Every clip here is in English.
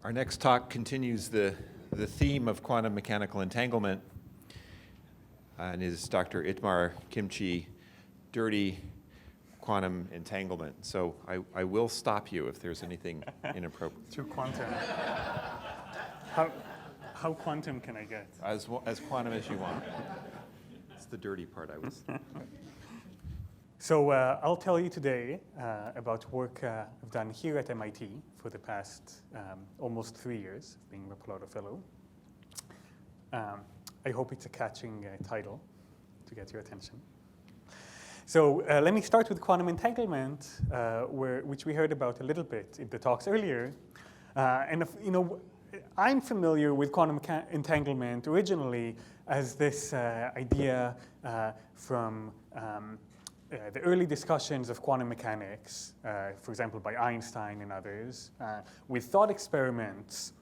Our next talk continues the theme of quantum mechanical entanglement and is Dr. Itamar Kimchi, dirty quantum entanglement. So I will stop you if there's anything inappropriate. Too quantum. How quantum can I get? As quantum as you want. It's the dirty part, I was. So I'll tell you today about work I've done here at MIT for the past almost 3 years, being a Pappalardo Fellow. I hope it's a catching title to get your attention. So let me start with quantum entanglement, which we heard about a little bit in the talks earlier. I'm familiar with quantum entanglement originally as this idea from the early discussions of quantum mechanics, for example, by Einstein and others, with thought experiments.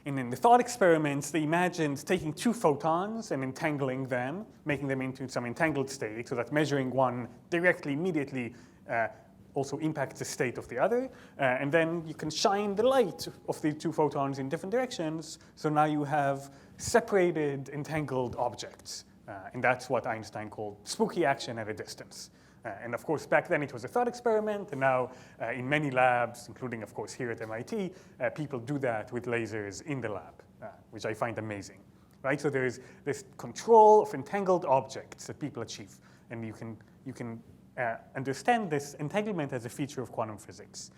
And in the thought experiments, they imagined taking two photons and entangling them, making them into some entangled state, so that measuring one directly, immediately, also impacts the state of the other. And then you can shine the light of the two photons in different directions, so now you have separated, entangled objects. And that's what Einstein called spooky action at a distance. And of course, back then it was a thought experiment, and now in many labs, including of course here at MIT, people do that with lasers in the lab, which I find amazing. Right? So there is this control of entangled objects that people achieve, and you can understand this entanglement as a feature of quantum physics.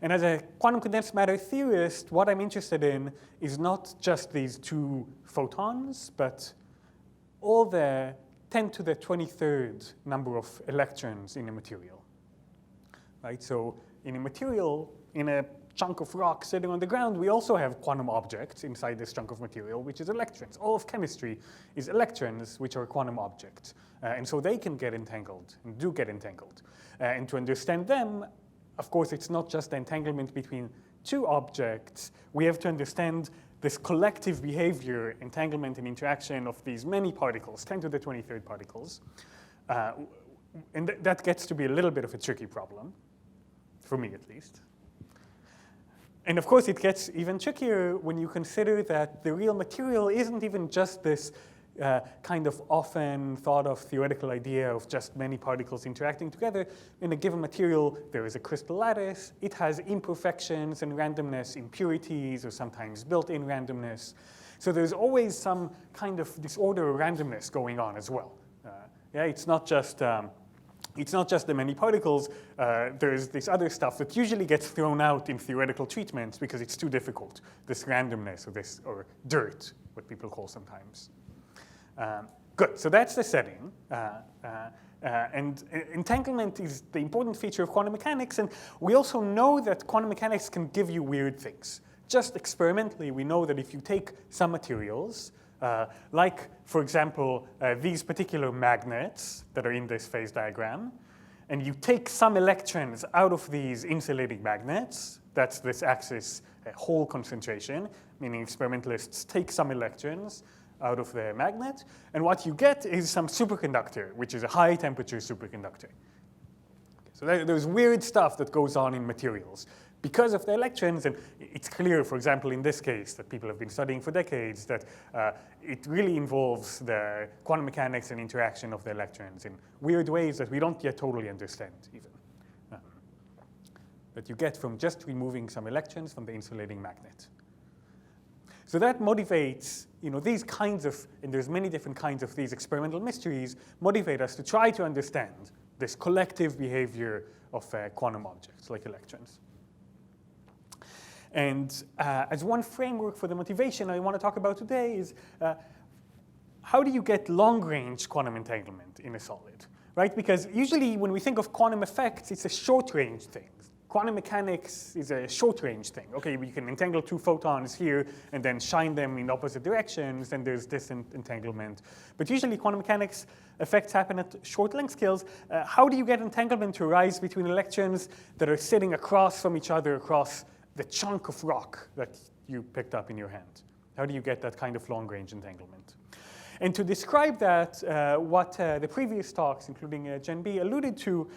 And as a quantum condensed matter theorist, what I'm interested in is not just these two photons, but all the 10 to the 23rd number of electrons in a material. Right? So in a material, in a chunk of rock sitting on the ground, we also have quantum objects inside this chunk of material, which is electrons. All of chemistry is electrons, which are quantum objects. And so they can get entangled, and do get entangled. And to understand them, of course, it's not just the entanglement between two objects. We have to understand this collective behavior, entanglement and interaction of these many particles, 10 to the 23rd particles. And that gets to be a little bit of a tricky problem, for me at least. And of course, it gets even trickier when you consider that the real material isn't even just this kind of often thought of theoretical idea of just many particles interacting together. In a given material, there is a crystal lattice. It has imperfections and randomness, impurities, or sometimes built-in randomness. So there's always some kind of disorder or randomness going on as well. It's not just the many particles. There's this other stuff that usually gets thrown out in theoretical treatments because it's too difficult. This randomness or dirt, what people call sometimes. Good, so that's the setting. And entanglement is the important feature of quantum mechanics, and we also know that quantum mechanics can give you weird things. Just experimentally, we know that if you take some materials, like, for example, these particular magnets that are in this phase diagram, and you take some electrons out of these insulating magnets, that's this axis hole concentration, meaning experimentalists take some electrons out of the magnet, and what you get is some superconductor, which is a high temperature superconductor. So there's weird stuff that goes on in materials because of the electrons, and it's clear, for example, in this case that people have been studying for decades, that it really involves the quantum mechanics and interaction of the electrons in weird ways that we don't yet totally understand even. That you get from just removing some electrons from the insulating magnet. So that motivates, these kinds of, and there's many different kinds of these experimental mysteries, motivate us to try to understand this collective behavior of quantum objects like electrons. And as one framework for the motivation I want to talk about today is how do you get long-range quantum entanglement in a solid, right? Because usually when we think of quantum effects, it's a short-range thing. Quantum mechanics is a short-range thing. Okay, we can entangle two photons here and then shine them in opposite directions, and there's this entanglement. But usually quantum mechanics effects happen at short-length scales. How do you get entanglement to arise between electrons that are sitting across from each other across the chunk of rock that you picked up in your hand? How do you get that kind of long-range entanglement? And to describe that, what the previous talks, including Gen B, alluded to,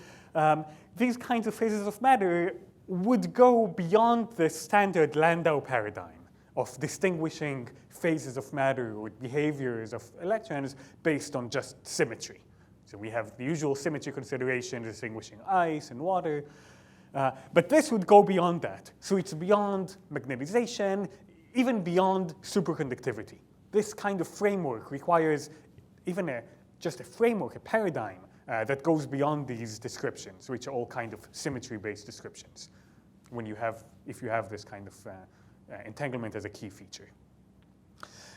these kinds of phases of matter would go beyond the standard Landau paradigm of distinguishing phases of matter or behaviors of electrons based on just symmetry. So we have the usual symmetry consideration distinguishing ice and water, but this would go beyond that. So it's beyond magnetization, even beyond superconductivity. This kind of framework requires even just a framework, a paradigm that goes beyond these descriptions, which are all kind of symmetry-based descriptions, if you have this kind of entanglement as a key feature.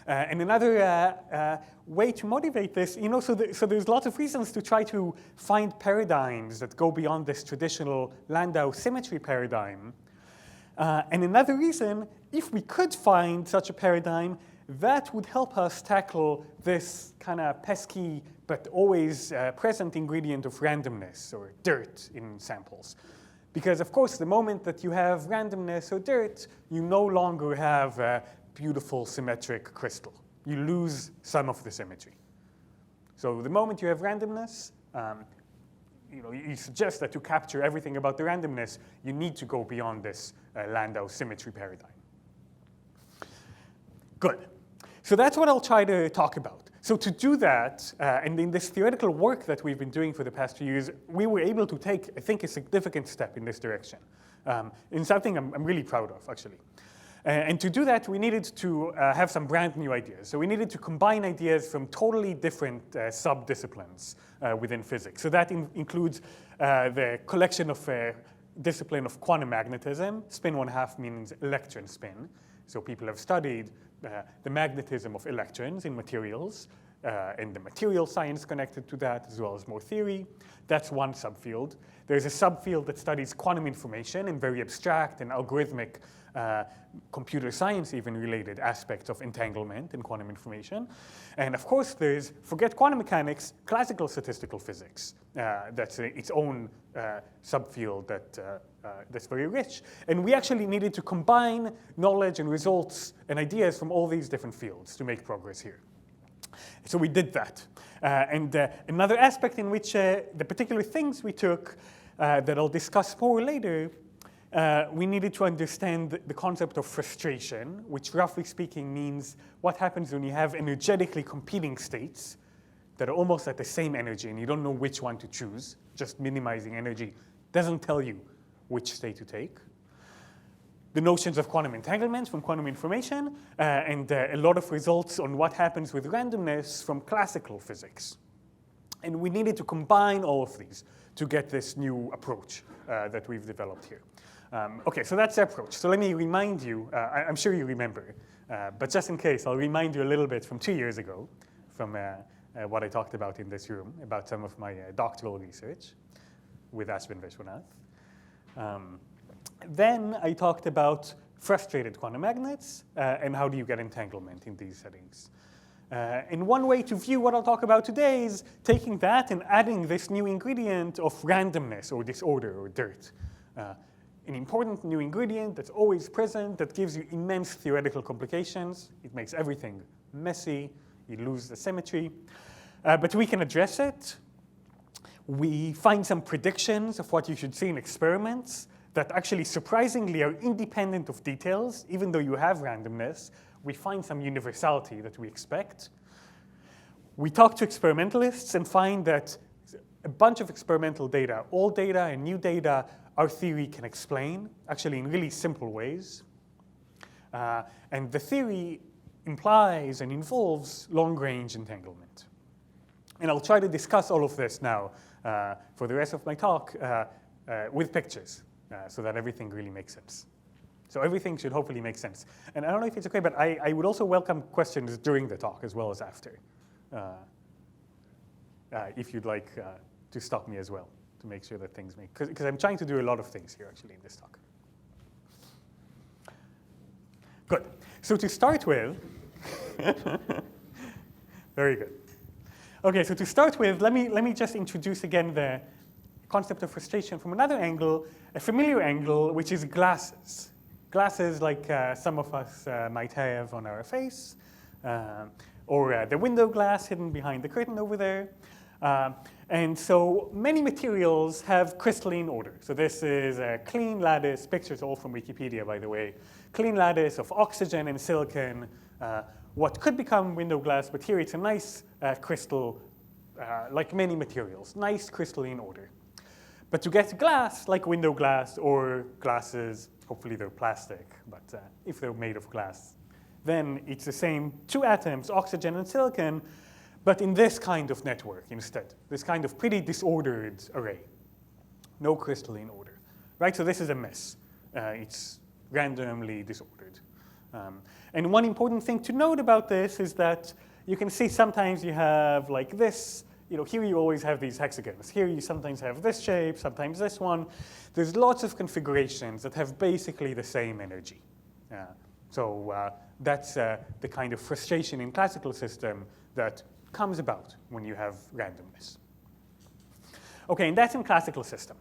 And another way to motivate this, so there's lots of reasons to try to find paradigms that go beyond this traditional Landau symmetry paradigm. And another reason, if we could find such a paradigm, that would help us tackle this kind of pesky but always present ingredient of randomness or dirt in samples. Because, of course, the moment that you have randomness or dirt, you no longer have a beautiful symmetric crystal. You lose some of the symmetry. So the moment you have randomness, you suggest that to capture everything about the randomness, you need to go beyond this Landau symmetry paradigm. Good. So that's what I'll try to talk about. So to do that, and in this theoretical work that we've been doing for the past few years, we were able to take, I think, a significant step in this direction, in something I'm really proud of, actually. And to do that, we needed to have some brand new ideas. So we needed to combine ideas from totally different sub-disciplines within physics. So that includes the collection of discipline of quantum magnetism. Spin 1/2 means electron spin. So people have studied the magnetism of electrons in materials, and the material science connected to that, as well as more theory. That's one subfield. There's a subfield that studies quantum information and very abstract and algorithmic computer science even related aspects of entanglement in quantum information. And of course, forget quantum mechanics, classical statistical physics. That's its own subfield that's very rich. And we actually needed to combine knowledge and results and ideas from all these different fields to make progress here. So we did that. And another aspect in which the particular things we took that I'll discuss more later, we needed to understand the concept of frustration, which roughly speaking means what happens when you have energetically competing states that are almost at the same energy and you don't know which one to choose. Just minimizing energy doesn't tell you which state to take. The notions of quantum entanglement from quantum information, and a lot of results on what happens with randomness from classical physics. And we needed to combine all of these to get this new approach that we've developed here. Okay, so that's the approach. So let me remind you, I'm sure you remember, but just in case, I'll remind you a little bit from 2 years ago, from what I talked about in this room, about some of my doctoral research with Ashwin Vishwanath. Then I talked about frustrated quantum magnets and how do you get entanglement in these settings. And one way to view what I'll talk about today is taking that and adding this new ingredient of randomness or disorder or dirt. An important new ingredient that's always present that gives you immense theoretical complications. It makes everything messy. You lose the symmetry. But we can address it. We find some predictions of what you should see in experiments that actually surprisingly are independent of details. Even though you have randomness, we find some universality that we expect. We talk to experimentalists and find that a bunch of experimental data, old data and new data, our theory can explain, actually in really simple ways. And the theory implies and involves long-range entanglement. And I'll try to discuss all of this now for the rest of my talk with pictures so that everything really makes sense. So everything should hopefully make sense. And I don't know if it's okay, but I would also welcome questions during the talk as well as after, if you'd like to stop me as well to make sure that things make, because I'm trying to do a lot of things here actually in this talk. Good. So to start with, very good. Okay, so to start with, let me just introduce again the concept of frustration from another angle, a familiar angle, which is glasses. Glasses like some of us might have on our face, or the window glass hidden behind the curtain over there. And so many materials have crystalline order. So this is a clean lattice, pictures all from Wikipedia, by the way. Clean lattice of oxygen and silicon, what could become window glass, but here it's a nice crystal, like many materials, nice crystalline order. But to get glass, like window glass or glasses, hopefully they're plastic, but if they're made of glass, then it's the same two atoms, oxygen and silicon, but in this kind of network instead, this kind of pretty disordered array. No crystalline order, right? So this is a mess. It's randomly disordered. And one important thing to note about this is that you can see sometimes you have like this, here you always have these hexagons. Here you sometimes have this shape, sometimes this one. There's lots of configurations that have basically the same energy. So that's the kind of frustration in classical system that comes about when you have randomness. Okay, and that's in classical system.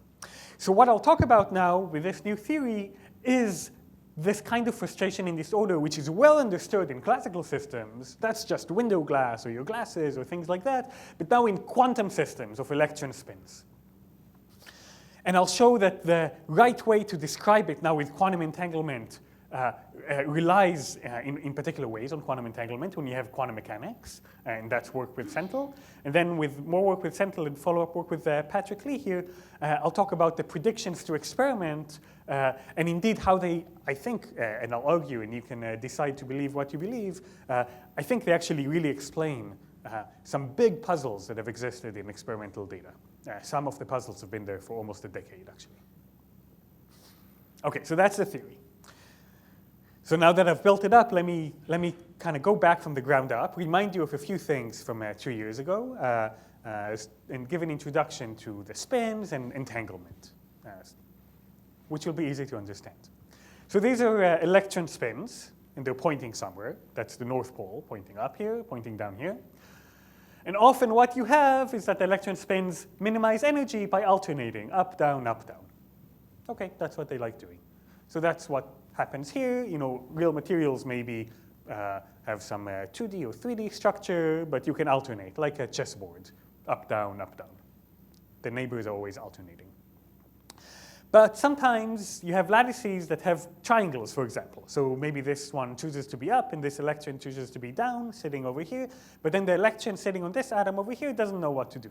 So what I'll talk about now with this new theory is this kind of frustration in disorder, which is well understood in classical systems. That's just window glass or your glasses or things like that. But now in quantum systems of electron spins. And I'll show that the right way to describe it now with quantum entanglement relies in particular ways on quantum entanglement when you have quantum mechanics, and that's work with Sentel. And then with more work with Sentel and follow-up work with Patrick Lee here, I'll talk about the predictions to experiment and indeed how they, I think, and I'll argue and you can decide to believe what you believe, I think they actually really explain some big puzzles that have existed in experimental data. Some of the puzzles have been there for almost a decade, actually. Okay, so that's the theory. So now that I've built it up, let me kind of go back from the ground up, remind you of a few things from 2 years ago, and give an introduction to the spins and entanglement, which will be easy to understand. So these are electron spins, and they're pointing somewhere. That's the North Pole, pointing up here, pointing down here. And often what you have is that the electron spins minimize energy by alternating, up, down, up, down. Okay, that's what they like doing. So that's what happens here. Real materials maybe have some 2D or 3D structure, but you can alternate, like a chessboard, up, down, up, down. The neighbors are always alternating. But sometimes you have lattices that have triangles, for example. So maybe this one chooses to be up, and this electron chooses to be down, sitting over here. But then the electron sitting on this atom over here doesn't know what to do.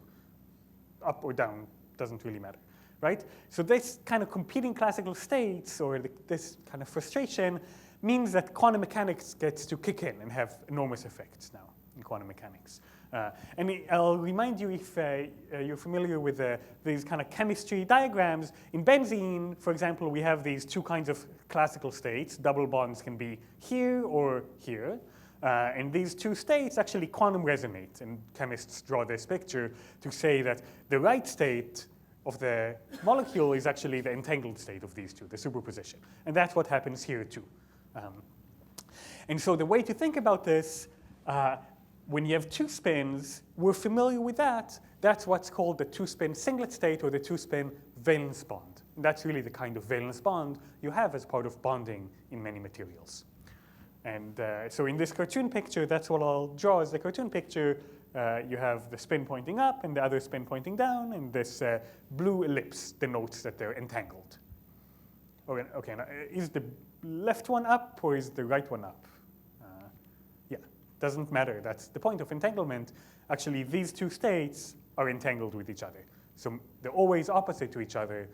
Up or down doesn't really matter. Right? So this kind of competing classical states, or this kind of frustration, means that quantum mechanics gets to kick in and have enormous effects now in quantum mechanics. And I'll remind you, if you're familiar with these kind of chemistry diagrams, in benzene, for example, we have these two kinds of classical states. Double bonds can be here or here. And these two states actually quantum resonate, and chemists draw this picture to say that the right state of the molecule is actually the entangled state of these two, the superposition. And that's what happens here too. And so the way to think about this, when you have two spins, we're familiar with that. That's what's called the two-spin singlet state or the two-spin valence bond. And that's really the kind of valence bond you have as part of bonding in many materials. And so in this cartoon picture, that's what I'll draw as the cartoon picture. You have the spin pointing up and the other spin pointing down, and this blue ellipse denotes that they're entangled. Okay, now, is the left one up or is the right one up? Yeah, doesn't matter. That's the point of entanglement. Actually, these two states are entangled with each other. So they're always opposite to each other,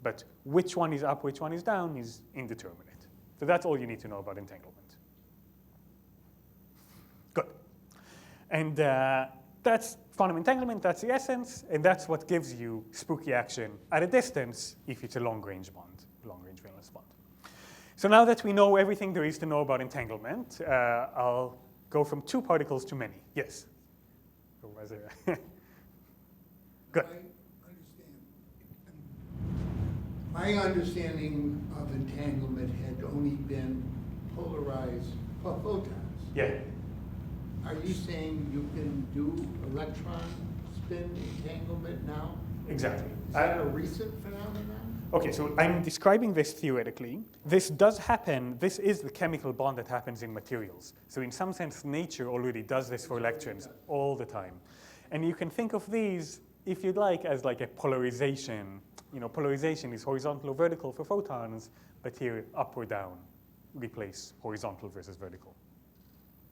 but which one is up, which one is down is indeterminate. So that's all you need to know about entanglement. Good. And that's quantum entanglement, that's the essence, and that's what gives you spooky action at a distance if it's a long-range bond, long-range valence bond. So now that we know everything there is to know about entanglement, I'll go from two particles to many. Yes? Good. My understanding of entanglement had only been polarized photons. Yeah. Are you saying you can do electron spin entanglement now? Exactly. Is that a recent phenomenon? Okay, so I'm describing this theoretically. This does happen. This is the chemical bond that happens in materials. So in some sense, nature already does this for electrons all the time. And you can think of these, if you'd like, as like a polarization. Polarization is horizontal or vertical for photons, but here up or down replace horizontal versus vertical.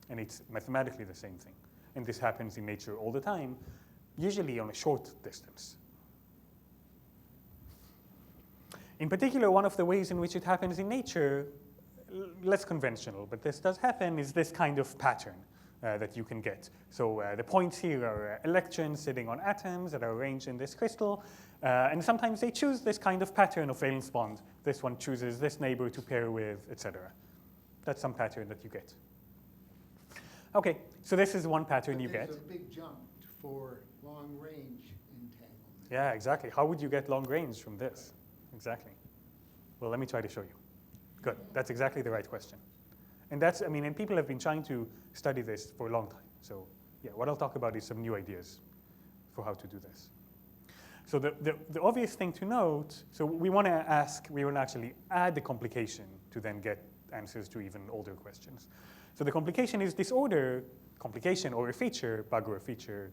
And it's mathematically the same thing. And this happens in nature all the time, usually on a short distance. In particular, one of the ways in which it happens in nature, less conventional, but this does happen, is this kind of pattern that you can get. So the points here are electrons sitting on atoms that are arranged in this crystal, and sometimes they choose this kind of pattern of valence bond. This one chooses this neighbor to pair with, etc. That's some pattern that you get. Okay, so this is one pattern you get. There's a big jump for long-range entanglement. Yeah, exactly. How would you get long range from this? Exactly. Well, let me try to show you. Good. That's exactly the right question. And and people have been trying to study this for a long time. So yeah, what I'll talk about is some new ideas for how to do this. So the obvious thing to note, so we want to actually add the complication to then get answers to even older questions. So the complication is disorder, complication or a feature, bug or a feature,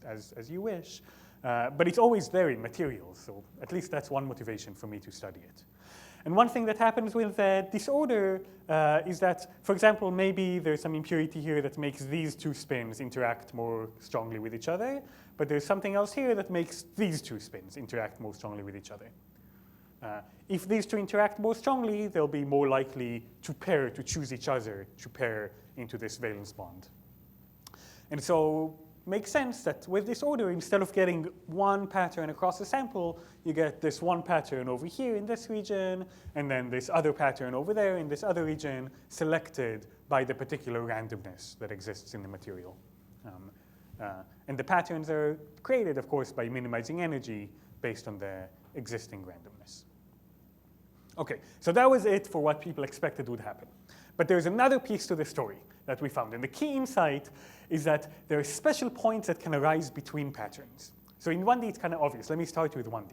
as you wish. But it's always there in materials, so at least that's one motivation for me to study it. And one thing that happens with disorder is that, for example, maybe there's some impurity here that makes these two spins interact more strongly with each other, but there's something else here that makes these two spins interact more strongly with each other. If these two interact more strongly, they'll be more likely to choose each other to pair into this valence bond. And so makes sense that with this order, instead of getting one pattern across the sample, you get this one pattern over here in this region, and then this other pattern over there in this other region, selected by the particular randomness that exists in the material. And the patterns are created, of course, by minimizing energy based on the existing randomness. Okay, so that was it for what people expected would happen. But there's another piece to the story that we found. And the key insight is that there are special points that can arise between patterns. So in 1D, it's kind of obvious. Let me start with 1D.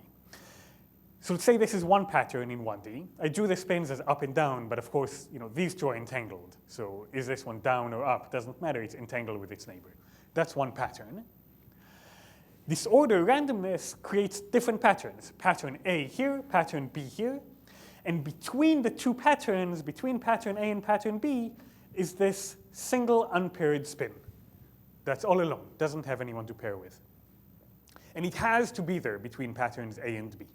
So let's say this is one pattern in 1D. I drew the spins as up and down, but of course, these two are entangled. So is this one down or up? Doesn't matter. It's entangled with its neighbor. That's one pattern. Disorder, randomness, creates different patterns. Pattern A here, pattern B here. And between the two patterns, between pattern A and pattern B, is this single unpaired spin. That's all alone, doesn't have anyone to pair with. And it has to be there between patterns A and B.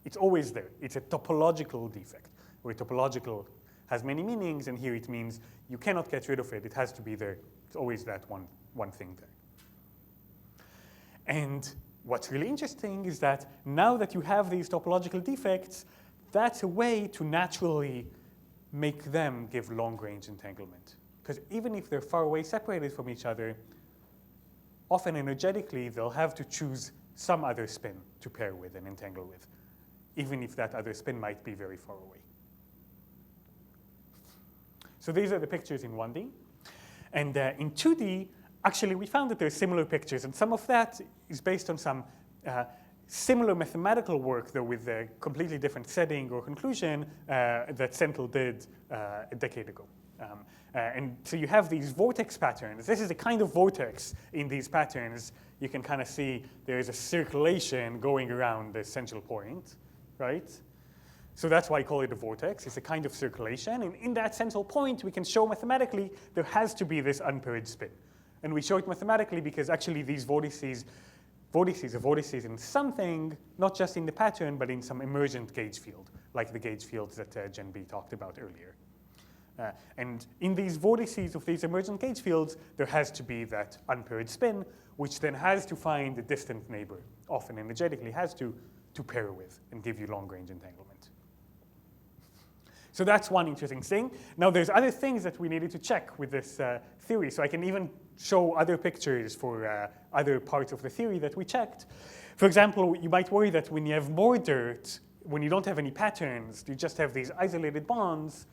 It's always there. It's a topological defect, where topological has many meanings, and here it means you cannot get rid of it. It has to be there. It's always that one thing there. And what's really interesting is that now that you have these topological defects, that's a way to naturally make them give long-range entanglement. Because even if they're far away separated from each other, often energetically, they'll have to choose some other spin to pair with and entangle with, even if that other spin might be very far away. So these are the pictures in 1D. And in 2D, actually, we found that there are similar pictures. And some of that is based on some similar mathematical work, though with a completely different setting or conclusion that Senthil did a decade ago. And so you have these vortex patterns. This is a kind of vortex in these patterns. You can kind of see there is a circulation going around the central point, right? So that's why I call it a vortex. It's a kind of circulation. And in that central point, we can show mathematically there has to be this unpaired spin. And we show it mathematically because actually these vortices are vortices in something, not just in the pattern, but in some emergent gauge field, like the gauge fields that Jen B talked about earlier. And in these vortices of these emergent gauge fields, there has to be that unpaired spin, which then has to find a distant neighbor, often energetically has to pair with and give you long-range entanglement. So that's one interesting thing. Now there's other things that we needed to check with this theory. So I can even show other pictures for other parts of the theory that we checked. For example, you might worry that when you have more dirt, when you don't have any patterns, you just have these isolated bonds,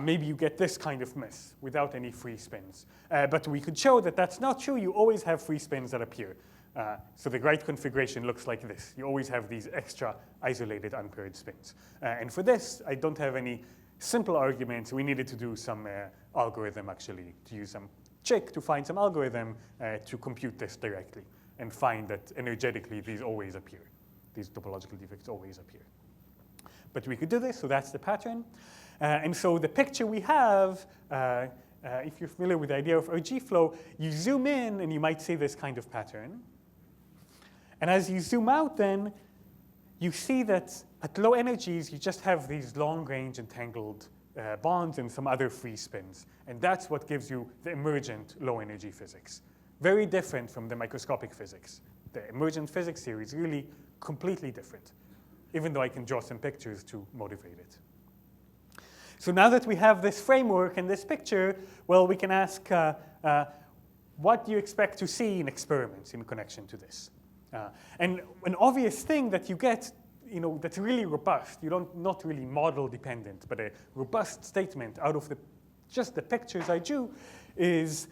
maybe you get this kind of mess without any free spins. But we could show that that's not true. You always have free spins that appear. So the right configuration looks like this. You always have these extra isolated unpaired spins. And for this, I don't have any simple arguments. We needed to do some algorithm, actually, to use some trick to find some algorithm to compute this directly and find that energetically these always appear. These topological defects always appear. But we could do this, so that's the pattern. And so the picture we have, if you're familiar with the idea of RG flow, you zoom in and you might see this kind of pattern. And as you zoom out then, you see that at low energies, you just have these long-range entangled bonds and some other free spins. And that's what gives you the emergent low-energy physics. Very different from the microscopic physics. The emergent physics here is really completely different, even though I can draw some pictures to motivate it. So now that we have this framework and this picture, well, we can ask, what do you expect to see in experiments in connection to this? And an obvious thing that you get, that's really robust, not really model dependent, but a robust statement out of just the pictures I drew is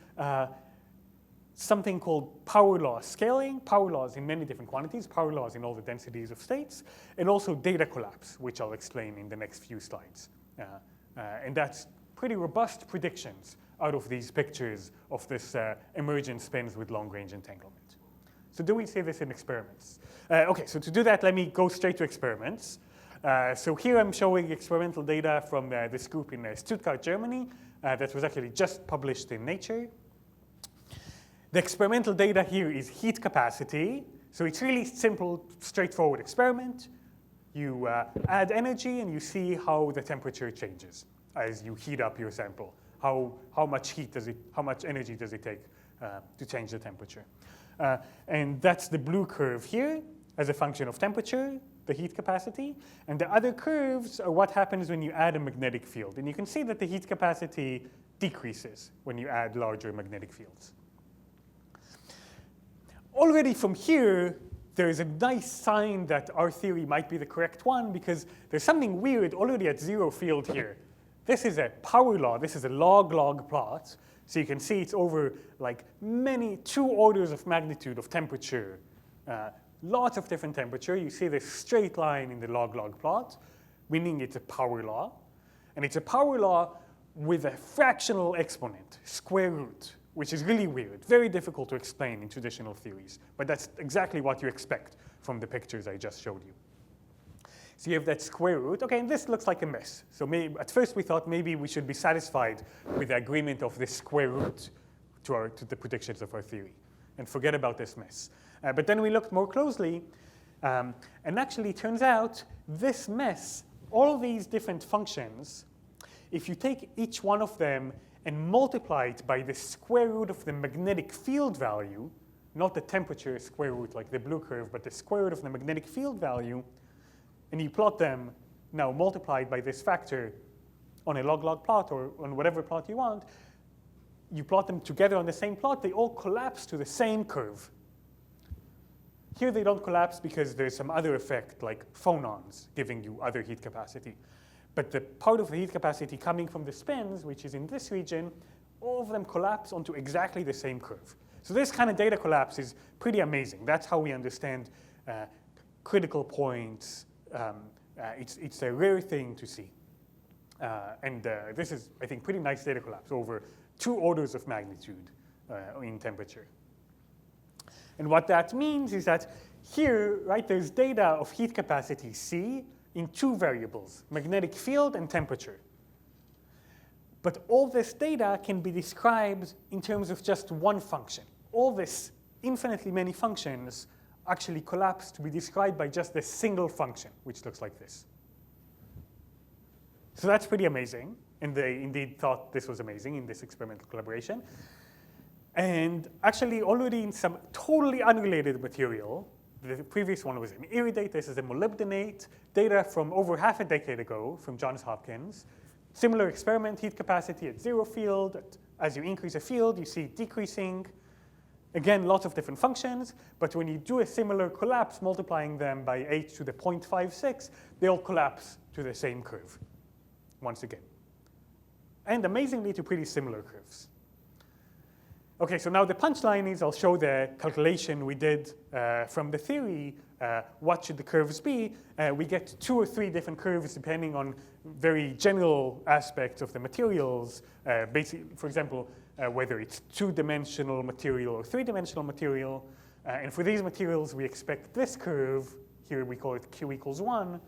something called power law scaling, power laws in many different quantities, power laws in all the densities of states, and also data collapse, which I'll explain in the next few slides. And that's pretty robust predictions out of these pictures of this emergent spins with long-range entanglement. So do we see this in experiments? OK, so to do that, let me go straight to experiments. So here I'm showing experimental data from this group in Stuttgart, Germany, that was actually just published in Nature. The experimental data here is heat capacity. So it's really simple, straightforward experiment. You add energy, and you see how the temperature changes as you heat up your sample. How much energy does it take to change the temperature? And that's the blue curve here as a function of temperature, the heat capacity. And the other curves are what happens when you add a magnetic field. And you can see that the heat capacity decreases when you add larger magnetic fields. Already from here, there is a nice sign that our theory might be the correct one, because there's something weird already at zero field here. This is a power law. This is a log-log plot. So you can see it's over like 2 orders of magnitude of temperature. Lots of different temperature. You see this straight line in the log-log plot, meaning it's a power law. And it's a power law with a fractional exponent, square root, which is really weird, very difficult to explain in traditional theories. But that's exactly what you expect from the pictures I just showed you. So you have that square root. OK, and this looks like a mess. So at first we thought maybe we should be satisfied with the agreement of this square root to the predictions of our theory and forget about this mess. But then we looked more closely, and actually it turns out this mess, all these different functions, if you take each one of them and multiply it by the square root of the magnetic field value, not the temperature square root like the blue curve, but the square root of the magnetic field value, and you plot them now multiplied by this factor on a log-log plot or on whatever plot you want, you plot them together on the same plot, they all collapse to the same curve. Here they don't collapse because there's some other effect like phonons giving you other heat capacity. But the part of the heat capacity coming from the spins, which is in this region, all of them collapse onto exactly the same curve. So this kind of data collapse is pretty amazing. That's how we understand critical points. It's a rare thing to see. And this is, I think, pretty nice data collapse over 2 orders of magnitude in temperature. And what that means is that here, right, there's data of heat capacity C in 2 variables, magnetic field and temperature. But all this data can be described in terms of just one function. All this infinitely many functions actually collapse to be described by just this single function, which looks like this. So that's pretty amazing. And they indeed thought this was amazing in this experimental collaboration. And actually, already in some totally unrelated material, the previous one was an iridate. This is a molybdenate, data from over half a decade ago from Johns Hopkins. Similar experiment, heat capacity at 0 field. As you increase a field, you see it decreasing. Again, lots of different functions. But when you do a similar collapse, multiplying them by h to the 0.56, they all collapse to the same curve once again. And amazingly, to pretty similar curves. OK, so now the punchline is I'll show the calculation we did from the theory. What should the curves be? We get 2 or 3 different curves depending on very general aspects of the materials. Basically, for example, whether it's two-dimensional material or three-dimensional material. And for these materials, we expect this curve. Here we call it Q equals 1.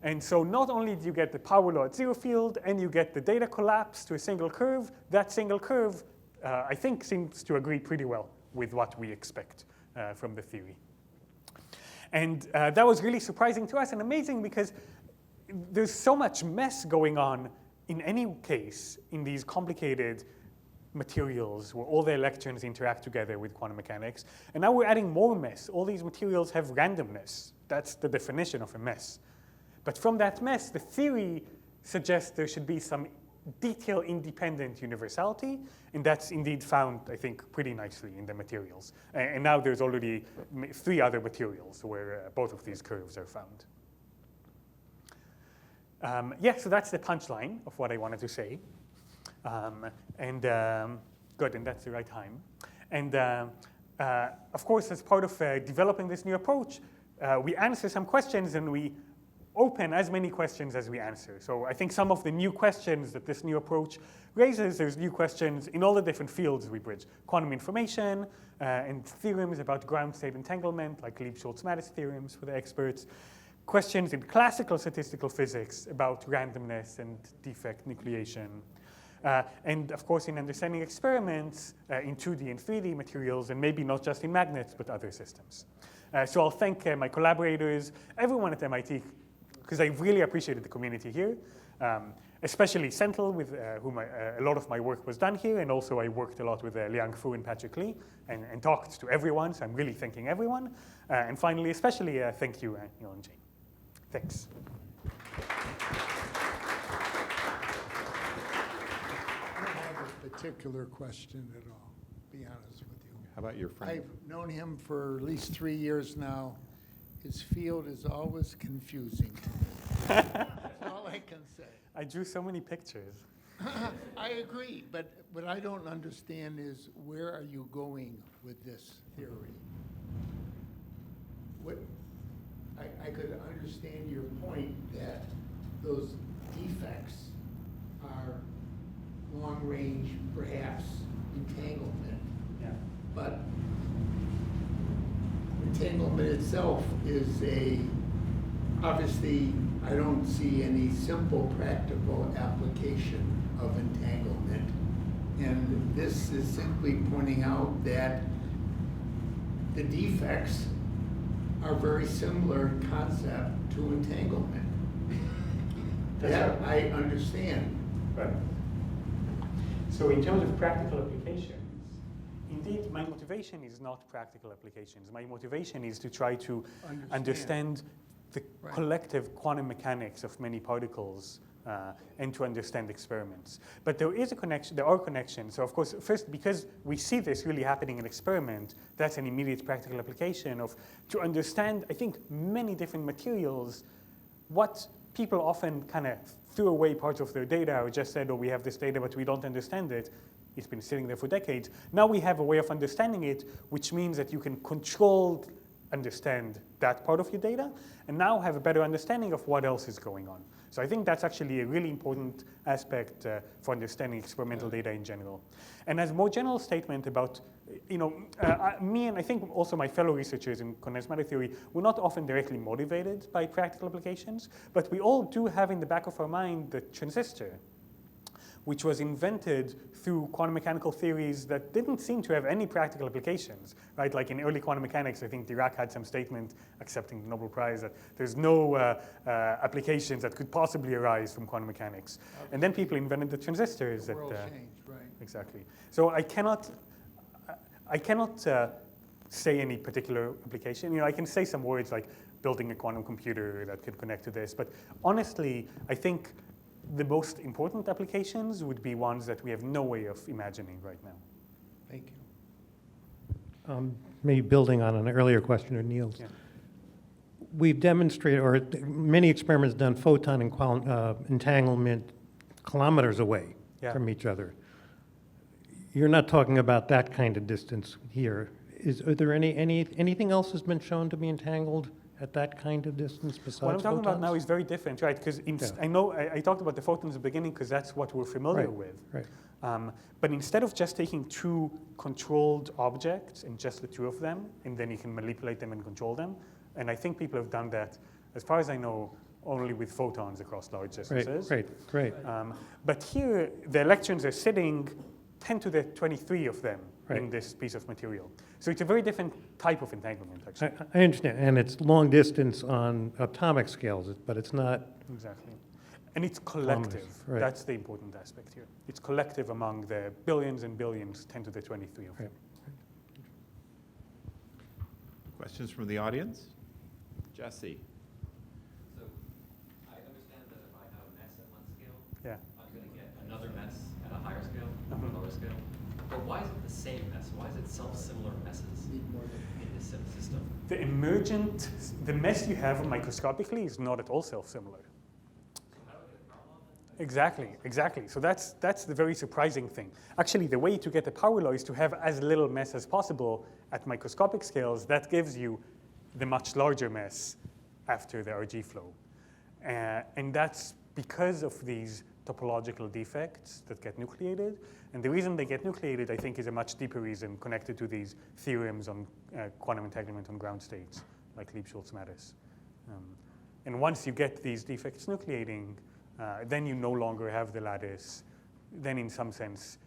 And so not only do you get the power law at zero field, and you get the data collapse to a single curve, that single curve, I think, seems to agree pretty well with what we expect from the theory. And that was really surprising to us and amazing because there's so much mess going on in any case in these complicated materials where all the electrons interact together with quantum mechanics. And now we're adding more mess. All these materials have randomness. That's the definition of a mess. But from that mess, the theory suggests there should be some detail-independent universality, and that's indeed found, I think, pretty nicely in the materials. And now there's already 3 other materials where both of these curves are found. Yeah, so that's the punchline of what I wanted to say. Good, and that's the right time. And of course, as part of developing this new approach, we answer some questions and we open as many questions as we answer. So I think some of the new questions that this new approach raises, there's new questions in all the different fields we bridge. Quantum information and theorems about ground state entanglement, like Lieb-Schwartz-Mattis theorems for the experts. Questions in classical statistical physics about randomness and defect nucleation. And of course, in understanding experiments in 2D and 3D materials, and maybe not just in magnets, but other systems. So I'll thank my collaborators, everyone at MIT, because I really appreciated the community here, especially Senthil, with whom a lot of my work was done here, and also I worked a lot with Liang Fu and Patrick Lee, and talked to everyone, so I'm really thanking everyone. And finally, especially thank you, Neil and Jane. Thanks. I don't have a particular question at all, to be honest with you. How about your friend? I've known him for at least 3 years now. His field is always confusing to me. That's all I can say. I drew so many pictures. I agree, but what I don't understand is where are you going with this theory? What, I could understand your point that those defects are long-range, perhaps, entanglement. Yeah. But entanglement itself is obviously, I don't see any simple practical application of entanglement. And this is simply pointing out that the defects are very similar concept to entanglement. That I understand. Right. So in terms of practical applications, indeed, my motivation is not practical applications. My motivation is to try to understand the collective quantum mechanics of many particles and to understand experiments. But there is a connection, there are connections. So of course, first, because we see this really happening in experiment, that's an immediate practical application of, to understand, I think, many different materials, what people often kind of threw away parts of their data or just said, oh, we have this data, but we don't understand it. It's been sitting there for decades. Now we have a way of understanding it, which means that you can understand that part of your data, and now have a better understanding of what else is going on. So I think that's actually a really important aspect for understanding experimental data in general. And as a more general statement about, me and I think also my fellow researchers in condensed matter theory, we're not often directly motivated by practical applications, but we all do have in the back of our mind the transistor, which was invented through quantum mechanical theories that didn't seem to have any practical applications, right? Like in early quantum mechanics, I think Dirac had some statement accepting the Nobel Prize that there's no applications that could possibly arise from quantum mechanics. And then people invented the transistors. The world changed, right. Exactly. So I cannot say any particular application. I can say some words like building a quantum computer that could connect to this, but honestly, I think the most important applications would be ones that we have no way of imagining right now. Thank you. Maybe building on an earlier question of Neil's. Yeah. We've demonstrated, or many experiments done photon and entanglement kilometers away from each other. You're not talking about that kind of distance here. Are there anything else has been shown to be entangled at that kind of distance besides What I'm talking about now photons? is very different, right? Because Yeah. I know I talked about the photons at the beginning because that's what we're familiar Right, with. right. But instead of just taking two controlled objects and just the two of them, and then you can manipulate them and control them, and I think people have done that, as far as I know, only with photons across large distances. Right, great. But here, the electrons are sitting 10 to the 23 of them in Right. this piece of material. So it's a very different type of entanglement, actually. I understand, and it's long distance on atomic scales, but it's not, Exactly. And it's collective. Right. That's the important aspect here. It's collective among the billions and billions, 10 to the 23 of them. Questions from the audience? Jesse? So I understand that if I have a mess at one scale, Yeah. I'm going to get another mess at a higher scale, Mhm. a lower scale. But why is it the same mess? Why is it self-similar messes in this system? The mess you have microscopically is not at all self-similar. Exactly. So that's the very surprising thing. Actually, the way to get a power law is to have as little mess as possible at microscopic scales. That gives you the much larger mess after the RG flow. And that's because of these topological defects that get nucleated. And the reason they get nucleated, I think, is a much deeper reason connected to these theorems on quantum entanglement on ground states, like Lieb-Schultz-Mattis. And once you get these defects nucleating, then you no longer have the lattice. Then in some sense,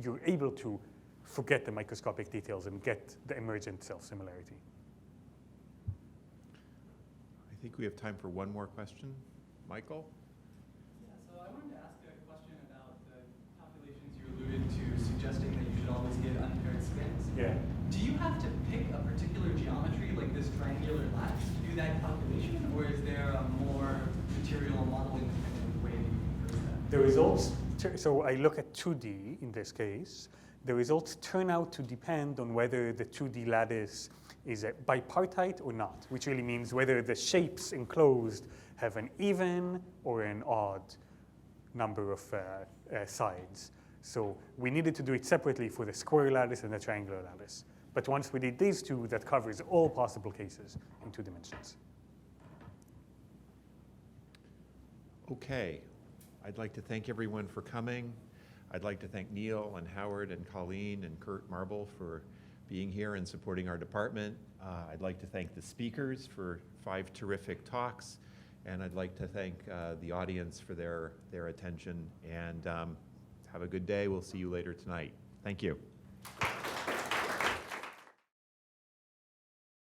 you're able to forget the microscopic details and get the emergent self-similarity. I think we have time for one more question. Michael? Yeah, so I wanted to ask a question about the calculations you alluded to suggesting that you should always get unpaired spins. Yeah. Do you have to pick a particular geometry, like this triangular lattice, to do that calculation, or is there a more material model independent way that you can prove that? The results, so I look at 2D in this case. The results turn out to depend on whether the 2D lattice is a bipartite or not, which really means whether the shapes enclosed have an even or an odd number of sides. So we needed to do it separately for the square lattice and the triangular lattice. But once we did these two, that covers all possible cases in 2 dimensions. Okay. I'd like to thank everyone for coming. I'd like to thank Neil and Howard and Colleen and Kurt Marble for being here and supporting our department. I'd like to thank the speakers for 5 terrific talks. And I'd like to thank the audience for their attention. And have a good day. We'll see you later tonight. Thank you.